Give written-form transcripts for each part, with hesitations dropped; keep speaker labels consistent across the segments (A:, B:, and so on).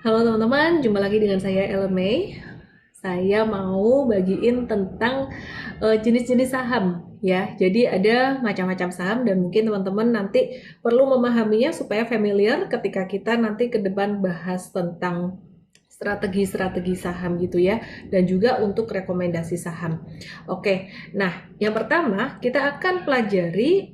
A: Halo teman-teman, jumpa lagi dengan saya Ellen May. Saya mau bagiin tentang jenis-jenis saham ya. Jadi ada macam-macam saham dan mungkin teman-teman nanti perlu memahaminya supaya familiar ketika kita nanti ke depan bahas tentang strategi-strategi saham gitu ya, dan juga untuk rekomendasi saham. Oke, nah yang pertama kita akan pelajari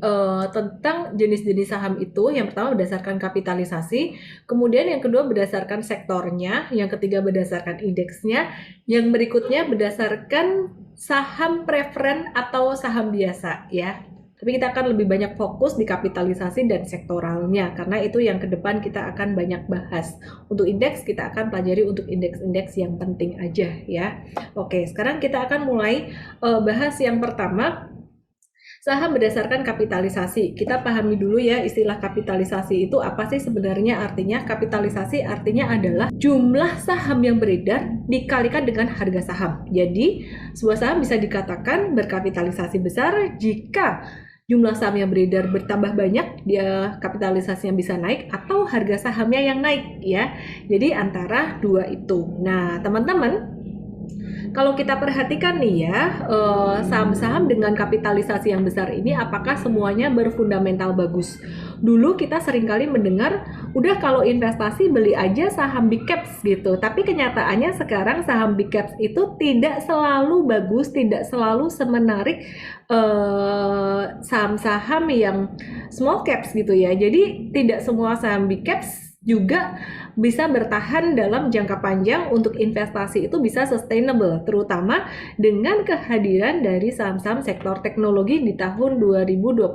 A: tentang jenis-jenis saham itu. Yang pertama berdasarkan kapitalisasi, kemudian yang kedua berdasarkan sektornya, yang ketiga berdasarkan indeksnya, yang berikutnya berdasarkan saham preferen atau saham biasa ya. Tapi kita akan lebih banyak fokus di kapitalisasi dan sektoralnya, karena itu yang ke depan kita akan banyak bahas. Untuk indeks, kita akan pelajari untuk indeks-indeks yang penting aja ya. Oke, sekarang kita akan mulai bahas yang pertama, saham berdasarkan kapitalisasi. Kita pahami dulu ya istilah kapitalisasi itu apa sih sebenarnya artinya. Kapitalisasi artinya adalah jumlah saham yang beredar dikalikan dengan harga saham. Jadi, sebuah saham bisa dikatakan berkapitalisasi besar jika jumlah saham yang beredar bertambah banyak, dia kapitalisasinya bisa naik, atau harga sahamnya yang naik ya. Jadi antara dua itu. Nah, teman-teman, kalau kita perhatikan nih ya, saham-saham dengan kapitalisasi yang besar ini apakah semuanya berfundamental bagus? Dulu kita seringkali mendengar, udah kalau investasi beli aja saham big caps gitu. Tapi kenyataannya sekarang saham big caps itu tidak selalu bagus, tidak selalu semenarik saham-saham yang small caps gitu ya. Jadi tidak semua saham big caps juga bisa bertahan dalam jangka panjang. Untuk investasi itu bisa sustainable, terutama dengan kehadiran dari saham-saham sektor teknologi di tahun 2021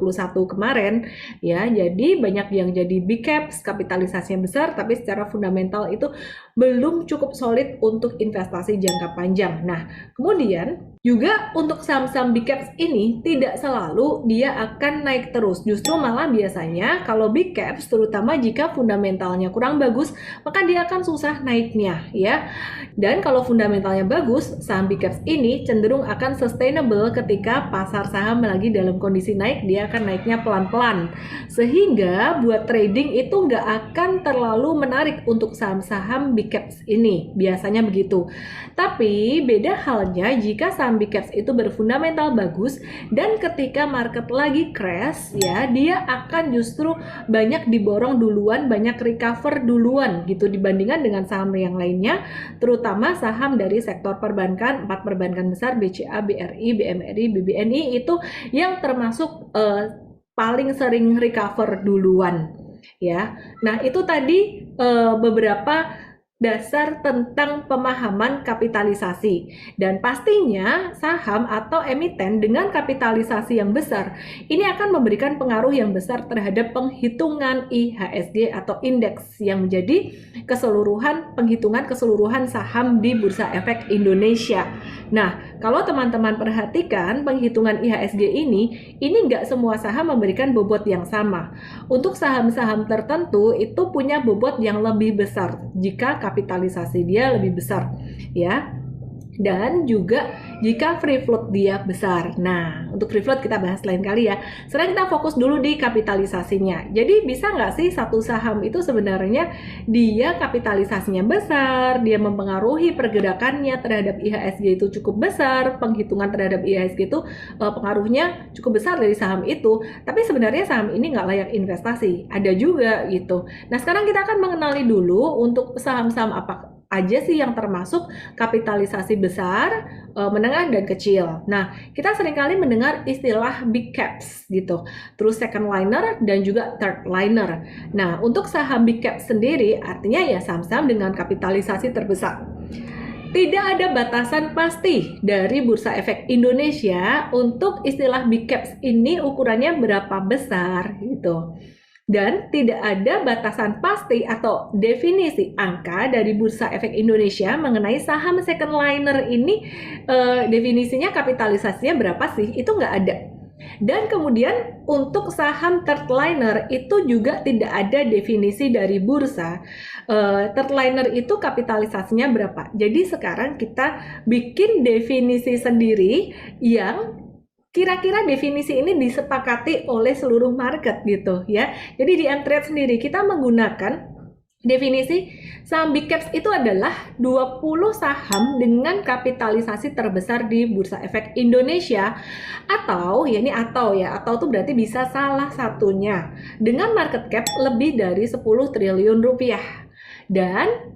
A: kemarin ya. Jadi banyak yang jadi big caps, kapitalisasinya besar, tapi secara fundamental itu belum cukup solid untuk investasi jangka panjang. Nah, kemudian juga untuk saham-saham big caps ini tidak selalu dia akan naik terus. Justru malah biasanya kalau big caps, terutama jika fundamentalnya kurang bagus, maka dia akan susah naiknya ya. Dan kalau fundamentalnya bagus, saham big caps ini cenderung akan sustainable. Ketika pasar saham lagi dalam kondisi naik, dia akan naiknya pelan-pelan. Sehingga buat trading itu nggak akan terlalu menarik untuk saham-saham big caps ini. Biasanya begitu. Tapi beda halnya jika saham big caps itu berfundamental bagus dan ketika market lagi crash ya, dia akan justru banyak diborong duluan, banyak recover duluan gitu dibandingkan dengan saham yang lainnya, terutama saham dari sektor perbankan. 4 perbankan besar, BCA, BRI, BMRI, BBNI itu yang termasuk paling sering recover duluan ya. Nah, itu tadi beberapa dasar tentang pemahaman kapitalisasi. Dan pastinya saham atau emiten dengan kapitalisasi yang besar ini akan memberikan pengaruh yang besar terhadap penghitungan IHSG atau indeks yang menjadi penghitungan keseluruhan saham di Bursa Efek Indonesia. Nah, kalau teman-teman perhatikan penghitungan IHSG ini nggak semua saham memberikan bobot yang sama. Untuk saham-saham tertentu itu punya bobot yang lebih besar jika kapitalisasi dia lebih besar ya. Dan juga jika free float dia besar. Nah, untuk free float kita bahas lain kali ya. Sekarang kita fokus dulu di kapitalisasinya. Jadi bisa nggak sih satu saham itu sebenarnya dia kapitalisasinya besar, dia mempengaruhi pergerakannya terhadap IHSG itu cukup besar, penghitungan terhadap IHSG itu pengaruhnya cukup besar dari saham itu, tapi sebenarnya saham ini nggak layak investasi. Ada juga gitu. Nah, sekarang kita akan mengenali dulu untuk saham-saham apa aja sih yang termasuk kapitalisasi besar, menengah, dan kecil. Nah, kita seringkali mendengar istilah big caps gitu, terus second liner dan juga third liner. Nah, untuk saham big cap sendiri artinya ya saham-saham dengan kapitalisasi terbesar. Tidak ada batasan pasti dari Bursa Efek Indonesia untuk istilah big caps ini ukurannya berapa besar gitu. Dan tidak ada batasan pasti atau definisi angka dari Bursa Efek Indonesia mengenai saham second liner ini, definisinya kapitalisasinya berapa sih, itu nggak ada. Dan kemudian untuk saham third liner itu juga tidak ada definisi dari bursa. Third liner itu kapitalisasinya berapa. Jadi sekarang kita bikin definisi sendiri yang kira-kira definisi ini disepakati oleh seluruh market gitu ya. Jadi di Mtrade sendiri kita menggunakan Definisi saham big caps itu adalah 20 saham dengan kapitalisasi terbesar di Bursa Efek Indonesia, atau ya ini atau tuh berarti bisa salah satunya dengan market cap lebih dari 10 triliun rupiah dan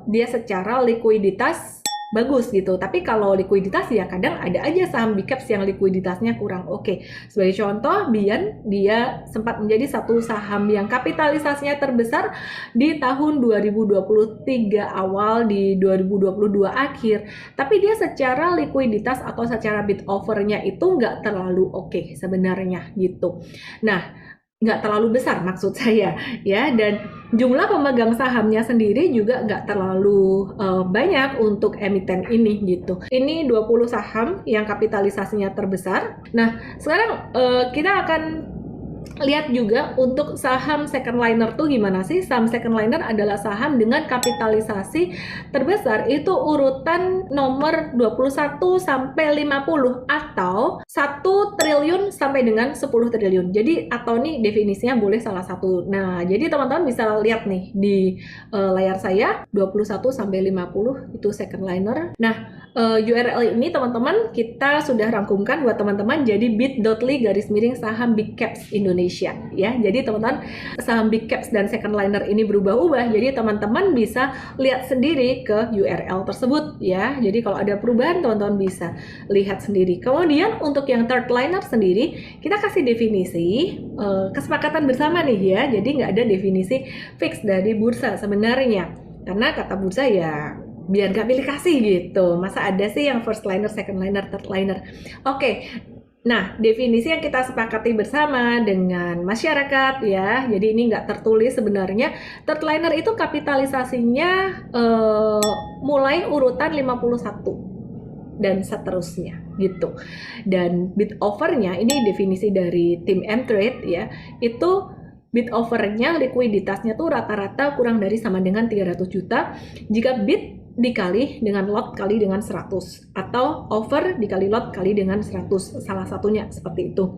A: dia secara likuiditas bagus gitu. Tapi kalau likuiditas ya kadang ada aja saham big caps yang likuiditasnya kurang oke. Sebagai contoh, Bian dia sempat menjadi satu saham yang kapitalisasinya terbesar di tahun 2023 awal, di 2022 akhir. Tapi dia secara likuiditas atau secara bid offer-nya itu nggak terlalu oke sebenarnya gitu. Nah, nggak terlalu besar maksud saya ya, dan jumlah pemegang sahamnya sendiri juga nggak terlalu banyak untuk emiten ini gitu. Ini 20 saham yang kapitalisasinya terbesar. Nah, sekarang kita akan lihat juga untuk saham second liner tuh gimana sih. Saham second liner adalah saham dengan kapitalisasi terbesar itu urutan nomor 21 sampai 50 atau 1 triliun sampai dengan 10 triliun. Jadi atau nih definisinya boleh salah satu. Nah, jadi teman-teman bisa lihat nih di layar saya 21 sampai 50 itu second liner. Nah, URL ini teman-teman kita sudah rangkumkan buat teman-teman jadi bit.ly/saham big caps Indonesia ya. Jadi teman-teman, saham big caps dan second liner ini berubah-ubah. Jadi teman-teman bisa lihat sendiri ke URL tersebut ya. Jadi kalau ada perubahan teman-teman bisa lihat sendiri. Kemudian untuk yang third liner sendiri kita kasih definisi kesepakatan bersama nih ya. Jadi nggak ada definisi fix dari bursa sebenarnya. Karena kata bursa ya biar nggak pilih kasih gitu. Masa ada sih yang first liner, second liner, third liner. Oke. Nah, definisi yang kita sepakati bersama dengan masyarakat ya. Jadi ini nggak tertulis sebenarnya. Third liner itu kapitalisasinya mulai urutan 51 dan seterusnya gitu. Dan bid offer-nya ini definisi dari tim M-Trade ya. Itu bid offer-nya likuiditasnya tuh rata-rata kurang dari sama dengan 300 juta. Jika bid dikali dengan lot kali dengan 100 atau offer dikali lot kali dengan 100, salah satunya seperti itu.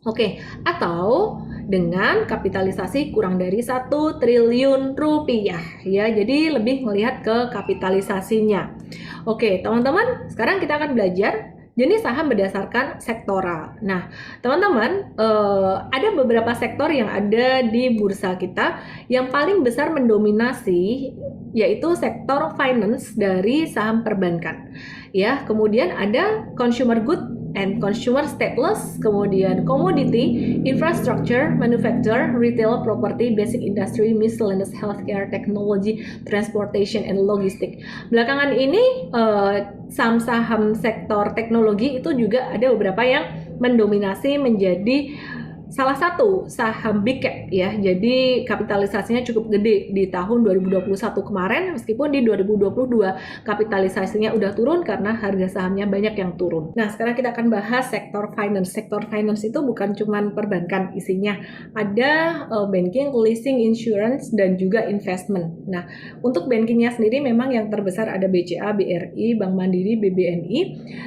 A: Oke, atau dengan kapitalisasi kurang dari 1 triliun rupiah ya. Jadi lebih melihat ke kapitalisasinya. Oke, teman-teman, sekarang kita akan belajar jenis saham berdasarkan sektoral. Nah, teman-teman, ada beberapa sektor yang ada di bursa kita yang paling besar mendominasi yaitu sektor finance dari saham perbankan. Ya, kemudian ada consumer good and consumer staples, kemudian commodity, infrastructure, manufacture, retail, property, basic industry, miscellaneous healthcare, technology, transportation, and logistik. Belakangan ini saham-saham sektor teknologi itu juga ada beberapa yang mendominasi menjadi salah satu saham big cap ya. Jadi kapitalisasinya cukup gede di tahun 2021 kemarin, meskipun di 2022 kapitalisasinya udah turun karena harga sahamnya banyak yang turun. Nah, sekarang kita akan bahas sektor finance. Sektor finance itu bukan cuma perbankan isinya. Ada banking, leasing, insurance, dan juga investment. Nah, untuk bankingnya sendiri memang yang terbesar ada BCA, BRI, Bank Mandiri, BBNI.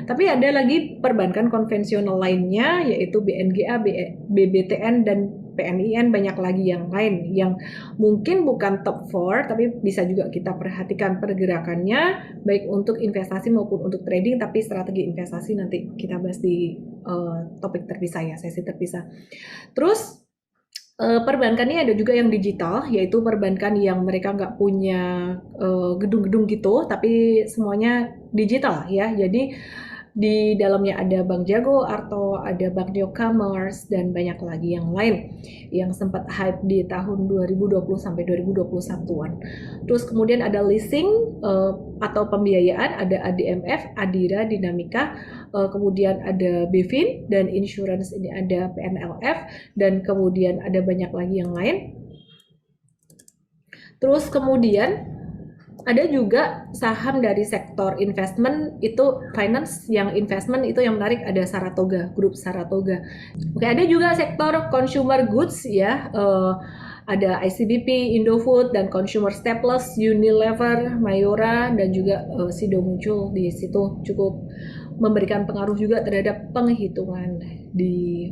A: Tapi ada lagi perbankan konvensional lainnya yaitu BNGA, BBTN, dan PNIN, banyak lagi yang lain yang mungkin bukan top 4 tapi bisa juga kita perhatikan pergerakannya baik untuk investasi maupun untuk trading. Tapi strategi investasi nanti kita bahas di topik terpisah ya, sesi terpisah. Terus perbankan ini ada juga yang digital, yaitu perbankan yang mereka nggak punya gedung-gedung gitu tapi semuanya digital ya. Jadi di dalamnya ada Bank Jago, Arto, ada Bank Neo Commerce, dan banyak lagi yang lain yang sempat hype di tahun 2020 sampai 2021-an. Terus kemudian ada leasing atau pembiayaan, ada ADMF, Adira, Dinamika, kemudian ada BEFIN, dan insurance ini ada PNLF, dan kemudian ada banyak lagi yang lain. Terus kemudian ada juga saham dari sektor investment, itu finance yang investment itu yang menarik, ada Saratoga, grup Saratoga. Oke, ada juga sektor consumer goods ya, ada ICBP, Indofood, dan consumer staples, Unilever, Mayora, dan juga Sido muncul di situ, cukup memberikan pengaruh juga terhadap penghitungan di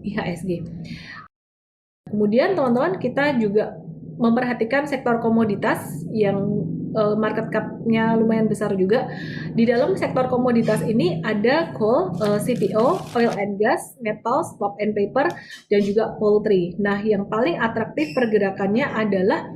A: IHSG. Kemudian teman-teman kita juga memperhatikan sektor komoditas yang market cap-nya lumayan besar juga. Di dalam sektor komoditas ini ada coal, CPO, oil and gas, metals, pulp and paper, dan juga poultry. Nah, yang paling atraktif pergerakannya adalah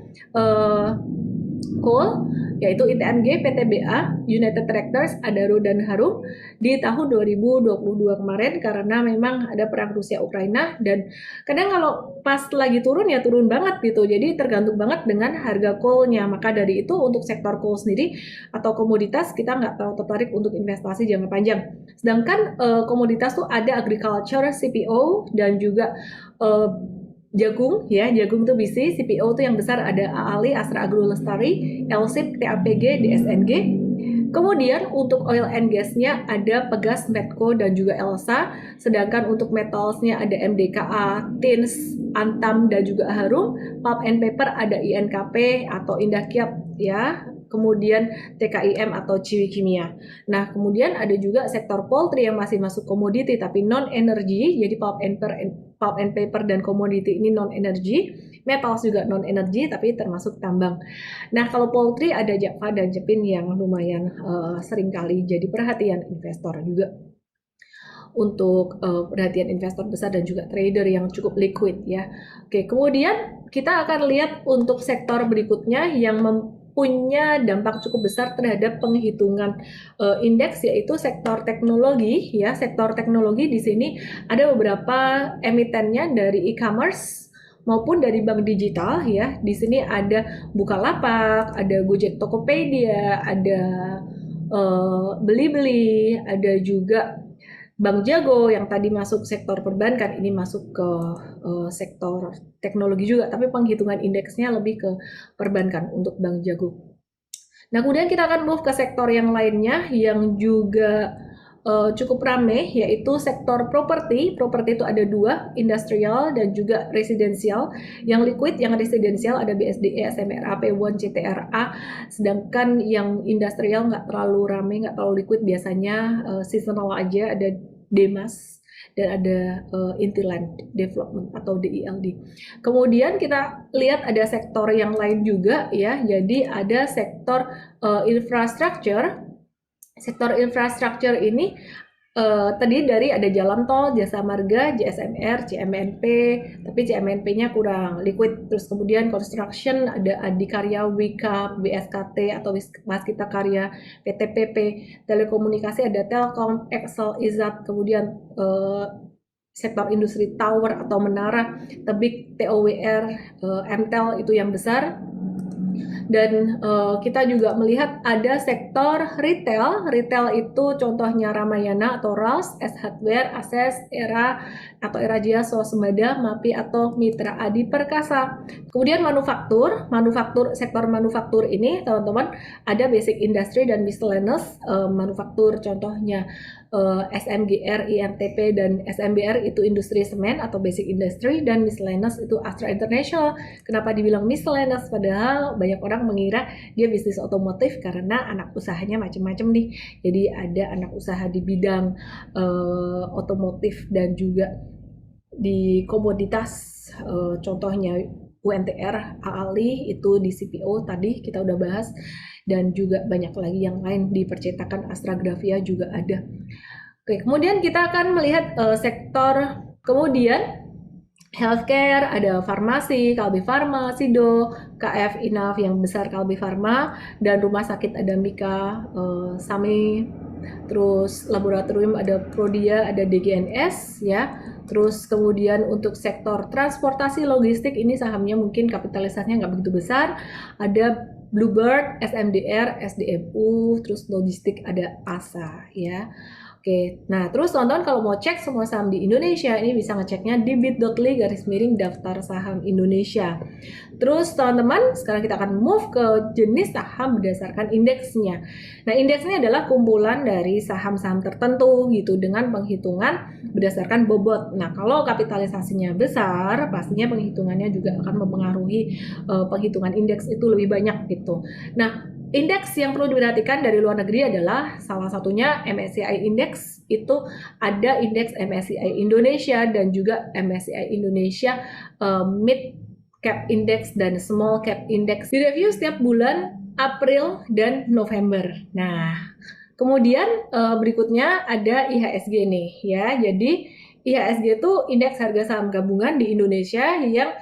A: coal, yaitu ITMG, PTBA, United Tractors, Adaro, dan Harum di tahun 2022 kemarin karena memang ada perang Rusia-Ukraina, dan kadang kalau pas lagi turun ya turun banget gitu, jadi tergantung banget dengan harga coal-nya. Maka dari itu untuk sektor coal sendiri atau komoditas kita nggak terlalu tertarik untuk investasi jangka panjang. Sedangkan komoditas tuh ada agriculture, CPO, dan juga jagung ya, jagung tuh BC, CPO tuh yang besar ada AALI, Astra Agro Lestari, LSIP, TAPG, DSNG. Kemudian untuk oil and gasnya ada Pegas, Medco, dan juga Elsa. Sedangkan untuk metalsnya ada MDKA, Tins, Antam, dan juga Harum. Pulp and paper ada INKP atau Indakiat ya. Kemudian TKIM atau Ciwi Kimia. Nah, kemudian ada juga sektor poultry yang masih masuk komoditi tapi non energi, jadi pulp and paper dan komoditi ini non energi, metals juga non energi tapi termasuk tambang. Nah, kalau poultry ada Java dan Jepin yang lumayan sering kali jadi perhatian investor juga. Untuk perhatian investor besar dan juga trader yang cukup liquid ya. Oke, kemudian kita akan lihat untuk sektor berikutnya yang punya dampak cukup besar terhadap penghitungan indeks, yaitu sektor teknologi ya. Sektor teknologi di sini ada beberapa emitennya dari e-commerce maupun dari bank digital ya. Di sini ada Bukalapak, ada Gojek Tokopedia, ada Blibli, ada juga Bank Jago yang tadi masuk sektor perbankan, ini masuk ke sektor teknologi juga, tapi penghitungan indeksnya lebih ke perbankan untuk Bank Jago. Nah, kemudian kita akan move ke sektor yang lainnya yang juga cukup ramai, yaitu sektor properti. Properti itu ada dua, industrial dan juga residensial. Yang liquid, yang residensial ada BSDE, SMRA, P1, CTRA. Sedangkan yang industrial nggak terlalu ramai, nggak terlalu liquid, biasanya seasonal aja, ada Demas dan ada Intiland Development atau DILD. Kemudian kita lihat ada sektor yang lain juga ya. Jadi ada sektor infrastructure. Sektor infrastructure ini tadi dari ada jalan tol, jasa marga, JSMR, CMNP, tapi CMNP-nya kurang liquid. Terus kemudian construction ada Adikarya, Wika, BSKT atau Waskita Karya, PTPP, telekomunikasi ada Telkom, Excel, Izat, kemudian sektor industri tower atau menara, Tebik, TOWR, MTEL itu yang besar. Dan kita juga melihat ada sektor retail. Retail itu contohnya Ramayana atau RAS, S Hardware, Ases, Era atau Era Jaya, Swasembada, MAPI atau Mitra Adi Perkasa. Kemudian manufaktur, sektor manufaktur ini teman-teman ada basic industry dan miscellaneous. Manufaktur contohnya SMGR, IMTP, dan SMBR itu industri semen atau basic industry, dan miscellaneous itu Astra International. Kenapa dibilang miscellaneous? Padahal banyak orang mengira dia bisnis otomotif karena anak usahanya macam-macam nih. Jadi ada anak usaha di bidang otomotif dan juga di komoditas, contohnya UNTR, AALI itu di CPO tadi kita udah bahas, dan juga banyak lagi yang lain di percetakan Astragrafia juga ada. Oke, kemudian kita akan melihat sektor kemudian healthcare, ada farmasi, Kalbe Farma, Sido, KF Inaf yang besar Kalbe Farma, dan rumah sakit ada Mika, Sami, terus laboratorium ada Prodia, ada DGNS ya. Terus kemudian untuk sektor transportasi logistik ini sahamnya mungkin kapitalisasinya nggak begitu besar, ada Bluebird, SMDR, SDMU, terus logistik ada ASA ya. Oke, nah terus teman-teman kalau mau cek semua saham di Indonesia ini bisa ngeceknya di bit.ly/daftar saham Indonesia. Terus teman-teman sekarang kita akan move ke jenis saham berdasarkan indeksnya. Nah, indeksnya adalah kumpulan dari saham-saham tertentu gitu dengan penghitungan berdasarkan bobot. Nah, kalau kapitalisasinya besar, pastinya penghitungannya juga akan mempengaruhi penghitungan indeks itu lebih banyak gitu. Nah, indeks yang perlu diperhatikan dari luar negeri adalah salah satunya MSCI Index. Itu ada indeks MSCI Indonesia dan juga MSCI Indonesia Mid cap index dan small cap index direview setiap bulan April dan November. Nah, kemudian berikutnya ada IHSG nih ya. Jadi IHSG itu indeks harga saham gabungan di Indonesia yang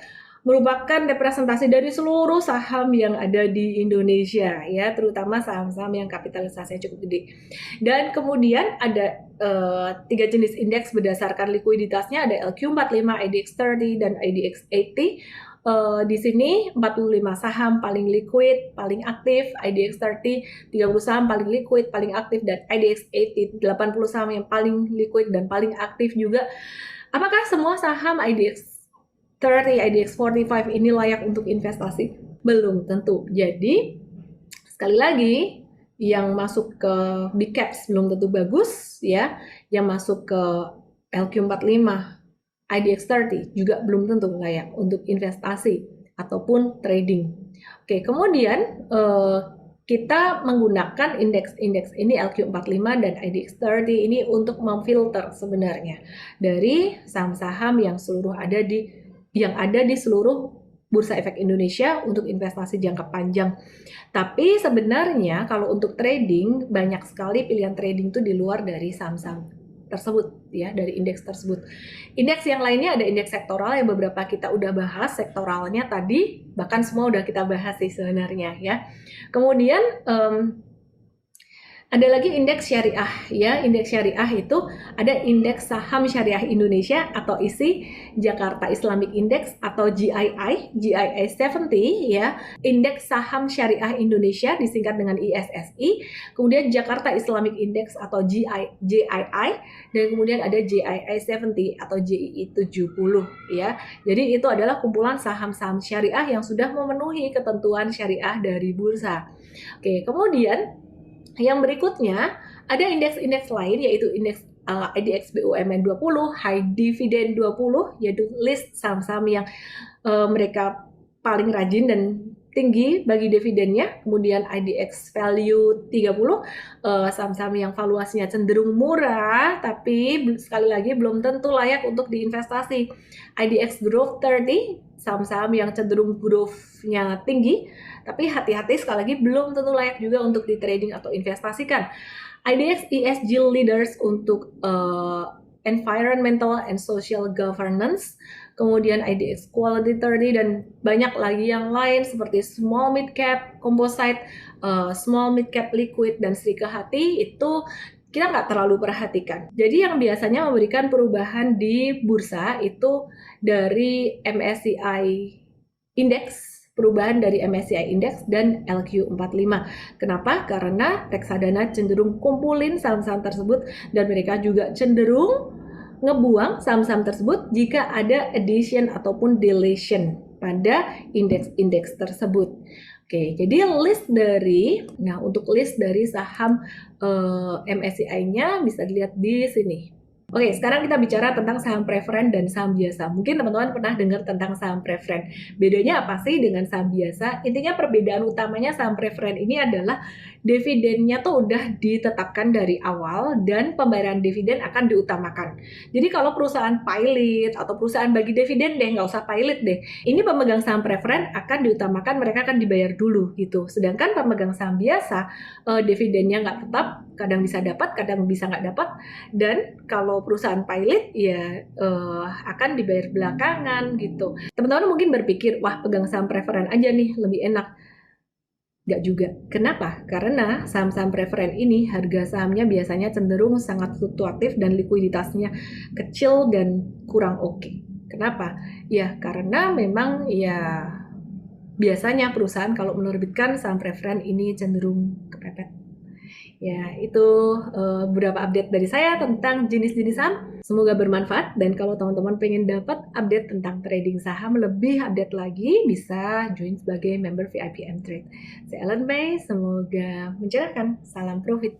A: merupakan representasi dari seluruh saham yang ada di Indonesia ya, terutama saham-saham yang kapitalisasinya cukup gede. Dan kemudian ada 3 jenis indeks berdasarkan likuiditasnya, ada LQ45, IDX30 dan IDX80. Di sini 45 saham paling liquid, paling aktif, IDX30 30 saham paling liquid, paling aktif, dan IDX80 80 saham yang paling liquid dan paling aktif juga. Apakah semua saham IDX30, IDX45 ini layak untuk investasi? Belum tentu. Jadi sekali lagi, yang masuk ke big caps belum tentu bagus ya, yang masuk ke LQ45, IDX30 juga belum tentu layak untuk investasi ataupun trading. Oke, kemudian kita menggunakan indeks-indeks ini LQ45 dan IDX30 ini untuk memfilter sebenarnya dari saham-saham yang ada di seluruh Bursa Efek Indonesia untuk investasi jangka panjang. Tapi sebenarnya kalau untuk trading, banyak sekali pilihan trading itu di luar dari saham-saham tersebut ya, dari indeks tersebut. Indeks yang lainnya ada indeks sektoral yang beberapa kita udah bahas sektoralnya tadi, bahkan semua udah kita bahas sih sebenarnya ya. Kemudian ada lagi indeks syariah ya. Indeks syariah itu ada indeks saham syariah Indonesia atau ISI, Jakarta Islamic Index atau GII 70 ya. Indeks saham syariah Indonesia disingkat dengan ISSI. Kemudian Jakarta Islamic Index atau JII, dan kemudian ada JII 70 atau JII 70 ya. Jadi itu adalah kumpulan saham-saham syariah yang sudah memenuhi ketentuan syariah dari bursa. Oke, kemudian yang berikutnya ada indeks-indeks lain, yaitu indeks IDX BUMN 20, High Dividend 20, yaitu list saham-saham yang mereka paling rajin dan tinggi bagi dividennya. Kemudian IDX Value 30, saham-saham yang valuasinya cenderung murah, tapi sekali lagi belum tentu layak untuk diinvestasi. IDX Growth 30, saham-saham yang cenderung growth-nya tinggi, tapi hati-hati sekali lagi belum tentu layak juga untuk di trading atau investasikan. IDX ESG Leaders untuk environmental and social governance, kemudian IDX Quality 30 dan banyak lagi yang lain seperti Small Mid Cap Composite, Small Mid Cap Liquid dan Sri Kehati itu kita nggak terlalu perhatikan. Jadi yang biasanya memberikan perubahan di bursa itu dari MSCI Index, perubahan dari MSCI Index dan LQ45. Kenapa? Karena reksadana cenderung kumpulin saham-saham tersebut dan mereka juga cenderung ngebuang saham-saham tersebut jika ada addition ataupun deletion pada indeks-indeks tersebut. Oke, jadi untuk list dari saham MSCI-nya bisa dilihat di sini. Oke, sekarang kita bicara tentang saham preferen dan saham biasa. Mungkin teman-teman pernah dengar tentang saham preferen. Bedanya apa sih dengan saham biasa? Intinya perbedaan utamanya saham preferen ini adalah dividennya tuh udah ditetapkan dari awal dan pembayaran dividen akan diutamakan. Jadi kalau perusahaan pilot atau perusahaan bagi dividen deh, nggak usah pilot deh. Ini pemegang saham preferen akan diutamakan, mereka akan dibayar dulu gitu. Sedangkan pemegang saham biasa, dividennya nggak tetap, kadang bisa dapat, kadang bisa nggak dapat. Dan kalau perusahaan pilot ya akan dibayar belakangan gitu. Teman-teman mungkin berpikir, wah pegang saham preferen aja nih lebih enak. Nggak juga. Kenapa? Karena saham-saham preferen ini harga sahamnya biasanya cenderung sangat fluktuatif dan likuiditasnya kecil dan kurang oke. Kenapa? Ya karena memang ya biasanya perusahaan kalau menerbitkan saham preferen ini cenderung kepepet. Ya, itu beberapa update dari saya tentang jenis-jenis saham. Semoga bermanfaat, dan kalau teman-teman pengen dapat update tentang trading saham lebih update lagi, bisa join sebagai member VIP M-Trade. Saya Ellen May, semoga mencerahkan. Salam profit.